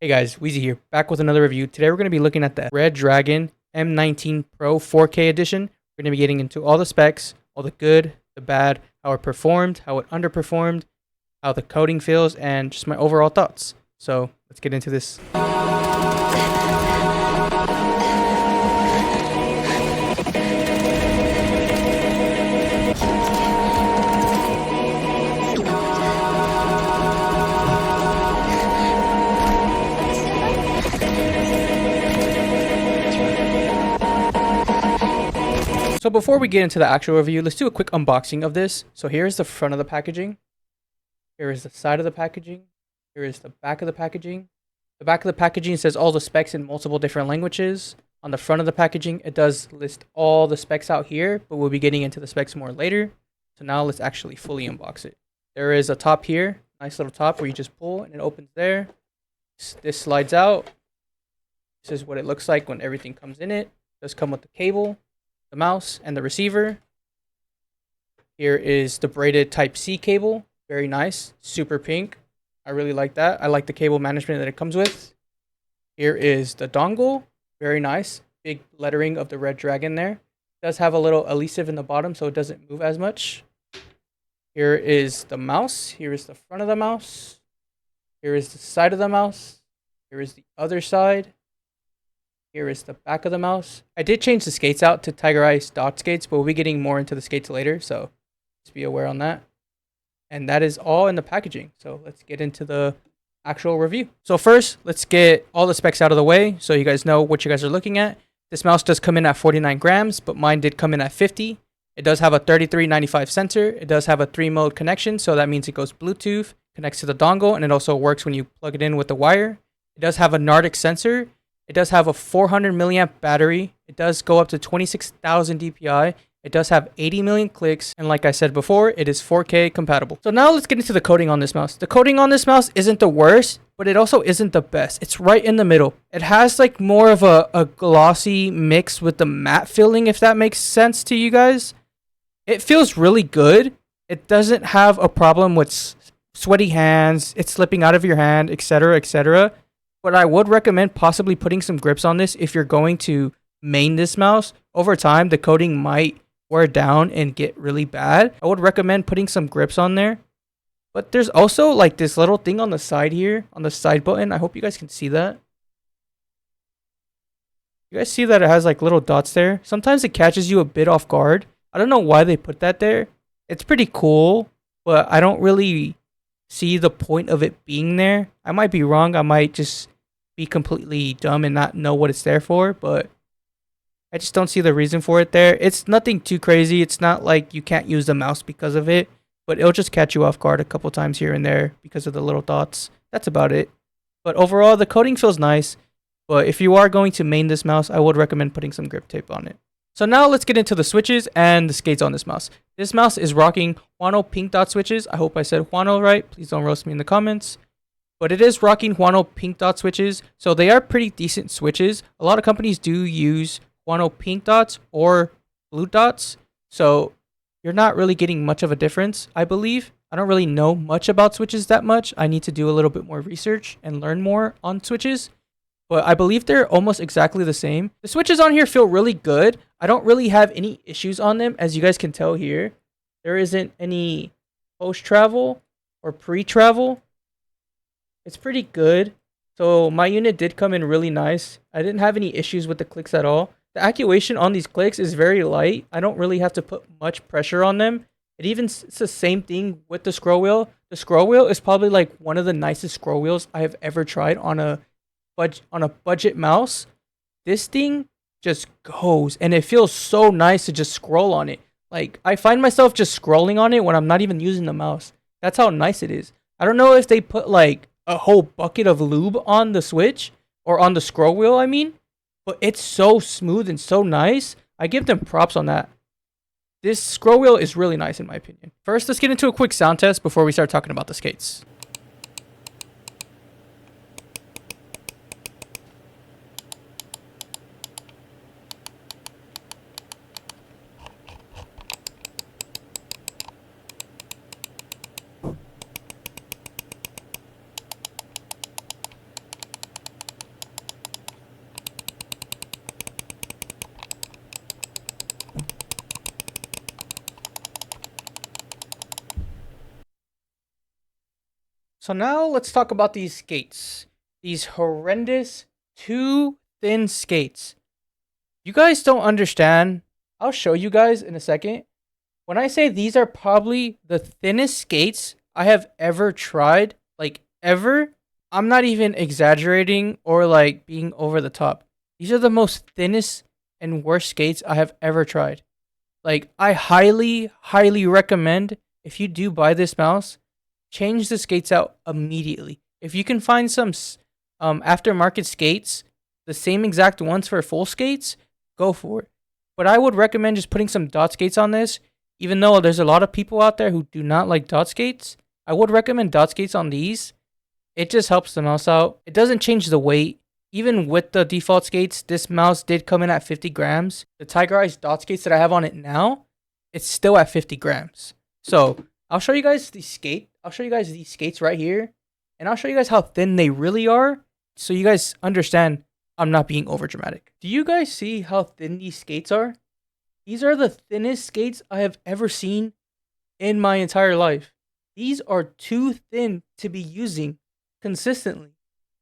Hey guys, Weezy here, back with another review. Today we're going to be looking at the Redragon M19 Pro 4K edition. We're going to be getting into all the specs, all the good, the bad, how it performed, how it underperformed, how the coding feels, and just my overall thoughts. So let's get into this. So before we get into the actual review, let's do a quick unboxing of this. So here is the front of the packaging. Here is the side of the packaging. Here is the back of the packaging. The back of the packaging says all the specs in multiple different languages. On the front of the packaging, it does list all the specs out here, but we'll be getting into the specs more later. So now let's actually fully unbox it. There is a top here, nice little top where you just pull and it opens there. This slides out. This is what it looks like when everything comes in it. It does come with the cable, the mouse, and the receiver. Here is the braided Type-C cable. Very nice. Super pink. I really like that. I like the cable management that it comes with. Here is the dongle. Very nice. Big lettering of the Redragon there. It does have a little adhesive in the bottom so it doesn't move as much. Here is the mouse. Here is the front of the mouse. Here is the side of the mouse. Here is the other side. Here is the back of the mouse. I did change the skates out to Tiger Ice dot skates, but we'll be getting more into the skates later, so just be aware on that. And that is all in the packaging. So let's get into the actual review. So first, let's get all the specs out of the way so you guys know what you guys are looking at. This mouse does come in at 49 grams, but mine did come in at 50. It does have a 3395 sensor. It does have a 3-mode connection, so that means it goes Bluetooth, connects to the dongle, and it also works when you plug it in with the wire. It does have a Nordic sensor. It does have a 400 milliamp battery. It does go up to 26,000 DPI. It does have 80 million clicks. And like I said before, it is 4K compatible. So now let's get into the coating on this mouse. The coating on this mouse isn't the worst, but it also isn't the best. It's right in the middle. It has like more of a glossy mix with the matte feeling, if that makes sense to you guys. It feels really good. It doesn't have a problem with sweaty hands, it's slipping out of your hand, etc., etc. But I would recommend possibly putting some grips on this if you're going to main this mouse. Over time, the coating might wear down and get really bad. I would recommend putting some grips on there. But there's also like this little thing on the side here, on the side button. I hope you guys can see that. You guys see that it has like little dots there? Sometimes it catches you a bit off guard. I don't know why they put that there. It's pretty cool, but I don't really see the point of it being there. I might be wrong. I might just be completely dumb and not know what it's there for, but I just don't see the reason for it there. It's nothing too crazy. It's not like you can't use the mouse because of it, but it'll just catch you off guard a couple times here and there because of the little dots. That's about it. But overall, the coating feels nice, but if you are going to main this mouse, I would recommend putting some grip tape on it. So now let's get into the switches and the skates on this mouse. This mouse is rocking Huano pink dot switches. I hope I said Huano right. Please don't roast me in the comments. But it is rocking Huano pink dot switches. So they are pretty decent switches. A lot of companies do use Huano pink dots or blue dots. So you're not really getting much of a difference, I believe. I don't really know much about switches that much. I need to do a little bit more research and learn more on switches. But I believe they're almost exactly the same. The switches on here feel really good. I don't really have any issues on them. As you guys can tell here, there isn't any post-travel or pre-travel. It's pretty good. So my unit did come in really nice. I didn't have any issues with the clicks at all. The actuation on these clicks is very light. I don't really have to put much pressure on them. It's the same thing with the scroll wheel. The scroll wheel is probably like one of the nicest scroll wheels I have ever tried on a budget mouse. This thing just goes and it feels so nice to just scroll on it. Like I find myself just scrolling on it when I'm not even using the mouse. That's how nice it is. I don't know if they put like a whole bucket of lube on the switch or on the scroll wheel, I mean, but it's so smooth and so nice. I give them props on that. This scroll wheel is really nice in my opinion. First, let's get into a quick sound test before we start talking about the skates. So now let's talk about these skates. These horrendous, too thin skates. You guys don't understand. I'll show you guys in a second. When I say these are probably the thinnest skates I have ever tried, like ever, I'm not even exaggerating or like being over the top. These are the most thinnest and worst skates I have ever tried. Like, I highly, highly recommend if you do buy this mouse, change the skates out immediately. If you can find some aftermarket skates, the same exact ones for full skates, go for it. But I would recommend just putting some dot skates on this, even though there's a lot of people out there who do not like dot skates. I would recommend dot skates on these. It just helps the mouse out. It doesn't change the weight. Even with the default skates, this mouse did come in at 50 grams. The Tiger Eyes dot skates that I have on it now, it's still at 50 grams. So I'll show you guys the skate. I'll show you guys these skates right here. And I'll show you guys how thin they really are. So you guys understand I'm not being over dramatic. Do you guys see how thin these skates are? These are the thinnest skates I have ever seen in my entire life. These are too thin to be using consistently.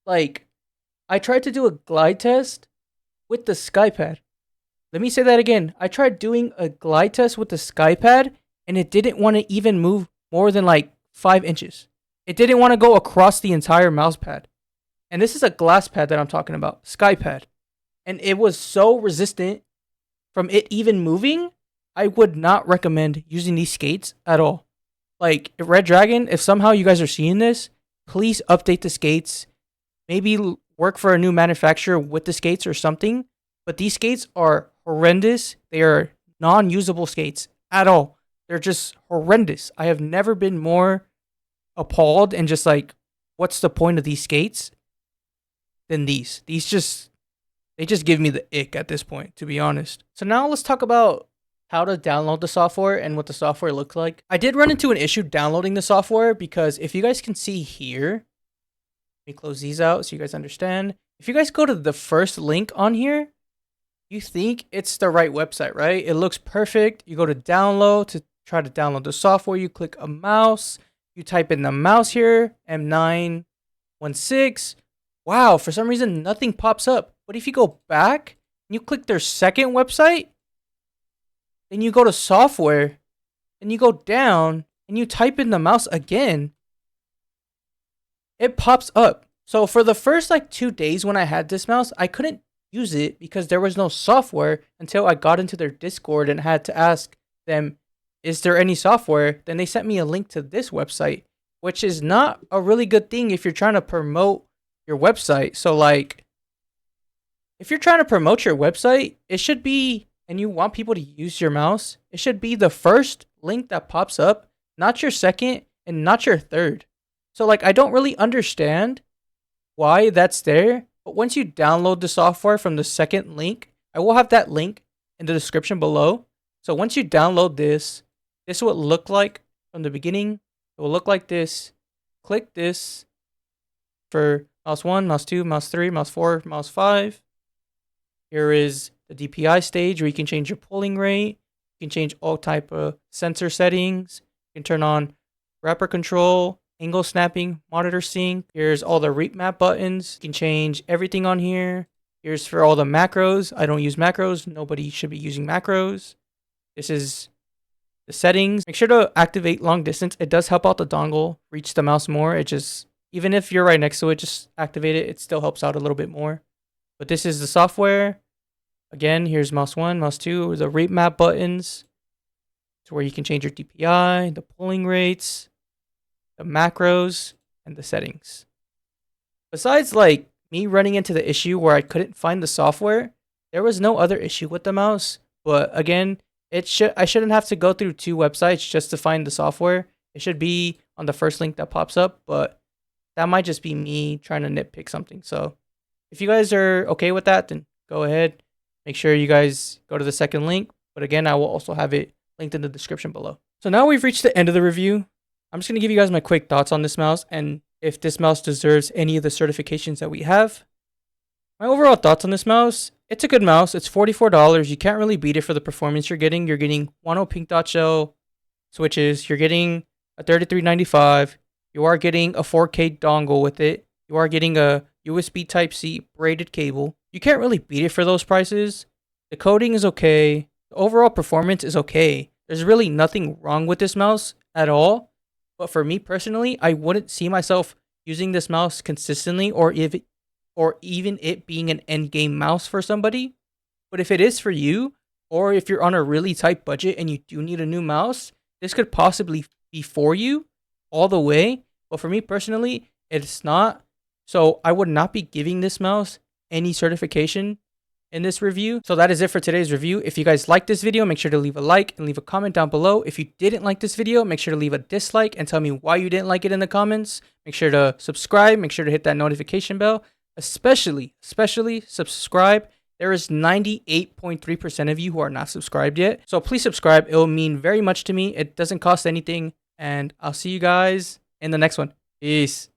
Like, I tried to do a glide test with the SkyPad. Let me say that again. I tried doing a glide test with the SkyPad and it didn't want to even move more than like 5 inches. It didn't want to go across the entire mouse pad. And this is a glass pad that I'm talking about, SkyPad. And it was so resistant from it even moving, I would not recommend using these skates at all. Like, Redragon, if somehow you guys are seeing this, please update the skates. Maybe work for a new manufacturer with the skates or something. But these skates are horrendous. They are non-usable skates at all. They're just horrendous. I have never been more appalled and just like, what's the point of these skates than these? They just give me the ick at this point, to be honest. So now let's talk about how to download the software and what the software looks like. I did run into an issue downloading the software because if you guys can see here, let me close these out so you guys understand. If you guys go to the first link on here, you think it's the right website, right? It looks perfect. You go to download to try to download the software. You click a mouse. You type in the mouse here, M916. Wow, for some reason, nothing pops up. But if you go back and you click their second website, then you go to software and you go down and you type in the mouse again, it pops up. So for the first like 2 days when I had this mouse, I couldn't use it because there was no software until I got into their Discord and had to ask them, is there any software? Then they sent me a link to this website, which is not a really good thing if you're trying to promote your website. So like, if you're trying to promote your website, it should be, and you want people to use your mouse, it should be the first link that pops up, not your second and not your third. So like, I don't really understand why that's there. But once you download the software from the second link, I will have that link in the description below. So once you download this, this will look like from the beginning. It will look like this. Click this for mouse 1, mouse 2, mouse 3, mouse 4, mouse 5. Here is the DPI stage where you can change your polling rate. You can change all type of sensor settings. You can turn on wrapper control, angle snapping, monitor sync. Here's all the remap buttons. You can change everything on here. Here's for all the macros. I don't use macros. Nobody should be using macros. This is the settings. Make sure to activate long distance. It does help out the dongle reach the mouse more. It just, even if you're right next to it, just activate it. It still helps out a little bit more. But this is the software. Again, here's mouse 1, mouse 2, the rate map buttons. It's where you can change your DPI, the polling rates, the macros, and the settings. Besides like me running into the issue where I couldn't find the software, there was no other issue with the mouse. But again, I shouldn't have to go through 2 websites just to find the software. It should be on the first link that pops up, but that might just be me trying to nitpick something. So if you guys are okay with that, then go ahead. Make sure you guys go to the second link. But again, I will also have it linked in the description below. So now we've reached the end of the review. I'm just going to give you guys my quick thoughts on this mouse and if this mouse deserves any of the certifications that we have. My overall thoughts on this mouse, it's a good mouse. It's $44. You can't really beat it for the performance you're getting. You're getting 1.0 pink dot shell switches. You're getting a 3395. You are getting a 4K dongle with it. You are getting a USB Type-C braided cable. You can't really beat it for those prices. The coding is okay. The overall performance is okay. There's really nothing wrong with this mouse at all. But for me personally, I wouldn't see myself using this mouse consistently or even it being an end game mouse for somebody. But if it is for you, or if you're on a really tight budget and you do need a new mouse, this could possibly be for you all the way. But for me personally, it's not. So I would not be giving this mouse any certification in this review. So that is it for today's review. If you guys liked this video, make sure to leave a like and leave a comment down below. If you didn't like this video, make sure to leave a dislike and tell me why you didn't like it in the comments. Make sure to subscribe. Make sure to hit that notification bell. Especially subscribe. There is 98.3% of you who are not subscribed yet. So please subscribe. It will mean very much to me. It doesn't cost anything. And I'll see you guys in the next one. Peace.